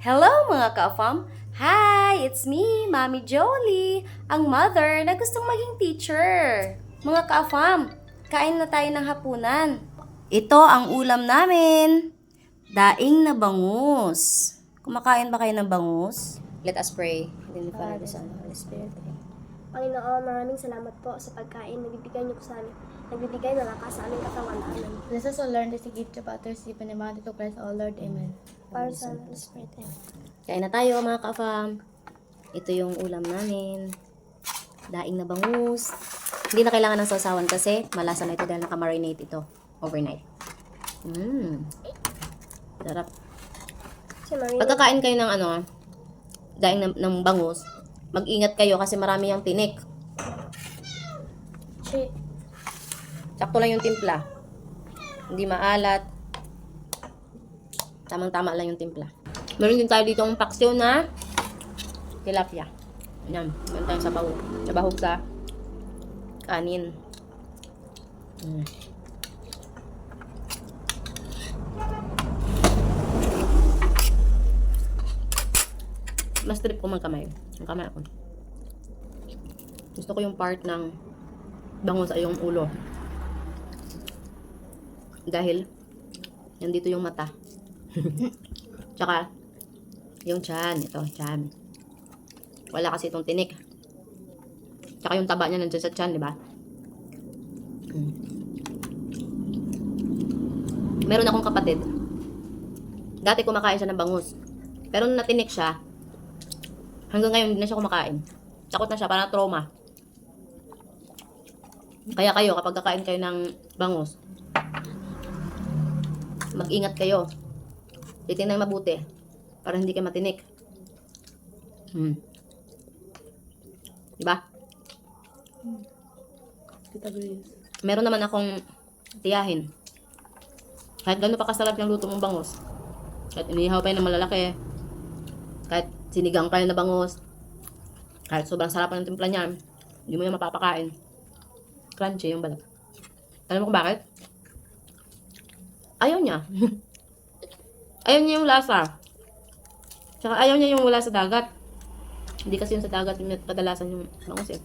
Hello mga ka-fam! Hi! It's me, Mami Jolie, ang mother na gustong maging teacher. Mga ka-fam, kain na tayo ng hapunan. Ito ang ulam namin. Daing na bangus. Kumakain ba kayo ng bangus? Let us pray. In the Father, the Son, and the Holy Spirit. Panginoon, maraming salamat po sa pagkain na bibigay niyo po sa amin. Nagbibigay ng lakas sa aming katawan. Amen. Bless us, O Lord, as you give to Father Stephen and Mother to Christ, O Lord. Amen. Para sa Holy Spirit. Amen. Kain na tayo mga ka-fam. Ito yung ulam namin. Daing na bangus. Hindi na kailangan ng sausawan kasi malasa na ito dahil nakamarinate ito overnight. Sarap. Si Marie, Pagkakain kayo ng daing ng bangus, mag-ingat kayo kasi marami yung tinik. Sakto lang yung timpla. Hindi maalat. Tamang-tama lang yung timpla. Meron din tayo dito ang paksiw na tilapia. Yan. Meron tayong sabahog. Sabahog sa kanin. Mas trip ko magkamay. Ang kamay ako. Gusto ko yung part ng bango sa iyong ulo. Dahil, nandito yung mata. Tsaka, yung tiyan. Ito, tiyan. Wala kasi itong tinik. Tsaka yung taba niya nandiyan sa tiyan, di ba? Meron akong kapatid. Dati kumakain siya ng bangus. Pero nung natinik siya, hanggang ngayon hindi na siya kumakain. Takot na siya, parang trauma. Kaya kayo, kapag kakain kayo ng bangus, mag-ingat kayo. Titingnan mabuti para hindi kayo matinik. Diba? Meron naman akong tiyahin. Kahit gano'n pa kasarap yung luto mong bangus. Kahit inihaw pa yun ng malalaki. Kahit sinigang kayo na bangus. Kahit sobrang sarap ng timpla niya, hindi mo yan mapapakain. Crunchy yung balat. Alam mo kung bakit? Ayaw niya. Ayaw niya yung lasa. Tsaka ayaw niya yung wala sa dagat. Hindi kasi yung sa dagat yung kadalasan yung bangus eh.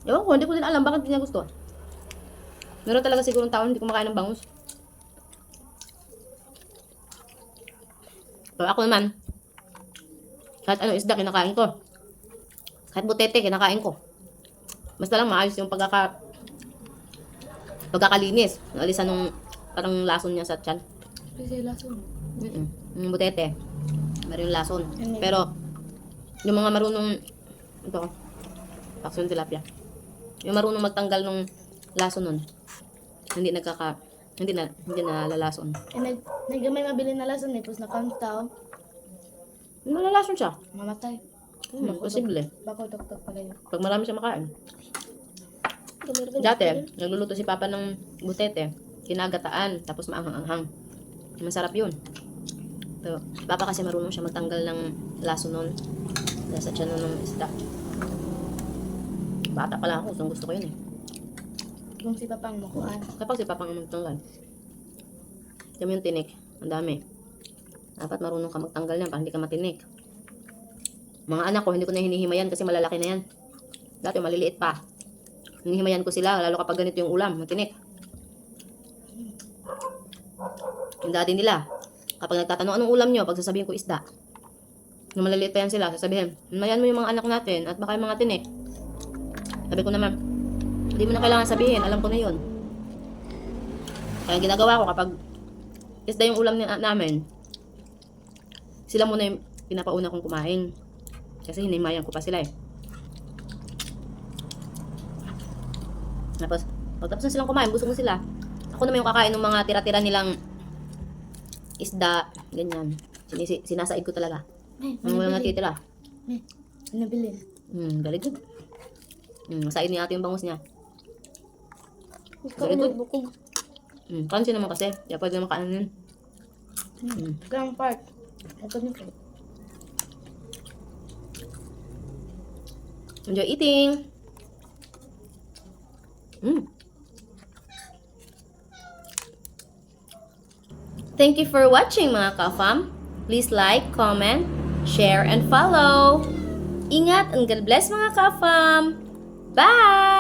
Ewan ko, hindi ko din alam bakit hindi niya gusto. Meron talaga sigurong tao hindi kumakain ng bangus. Pero ako naman, kahit ano isda kinakain ko. Kahit butete kinakain ko. Basta lang maayos yung pagkakalinis. Alisan nung parang lason niya sa tiyan. Kasi lason. Yung butete. Meron yung lason. Pero, yung mga marunong, ito, paksyon tilapia. Yung marunong magtanggal nung lason nun, hindi na lalason. Naggamay mabili na lason eh. Tapos na-count tao. Malalason siya. Mamatay. Posible. Bako tok-tok pala yun. Pag marami siya makain. Dati, nagluluto si Papa ng butete. Kinagataan, tapos maanghang-anghang. Masarap yun. Pero, si Papa kasi marunong siya magtanggal ng laso nun. Nasa tiyan nun ng isda. Bata pa lang ako, gusto ko yun eh. Kung si Papang makuhaan. Kapag si Papa ang magtanggal. Yan yung tinik. Ang dami. Dapat marunong ka magtanggal yan para hindi ka matinik. Mga anak ko, hindi ko na hinihimayan kasi malalaki na yan. Dati maliliit pa. Hinihimayan ko sila, lalo kapag ganito yung ulam, matinik. Yung dati nila, kapag nagtatanong anong ulam nyo, pag sasabihin ko isda. Nung maliliit pa yan sila, sasabihin, himayan mo yung mga anak natin at baka yung mga tinik. Sabi ko naman, hindi mo na kailangan sabihin, alam ko na yun. Kaya ginagawa ko kapag isda yung ulam namin, sila muna yung pinapauna kong kumain. Kasi hinimayan ko pa sila eh. Tapos, pagtapos na silang kumain, busog na sila. Ako naman yung kakain ng mga tira-tira nilang isda, ganyan. Sinasaid ko talaga. Ang walang natitira. Nabili. Very good. Said ni ate yung bangus niya. Very good. Kansi naman kasi. Kaya pwede naman kainin. Grand part. Ito nito. Enjoy eating! Thank you for watching mga ka-fam. Please like, comment, share, and follow. Ingat and God bless mga ka-fam! Bye!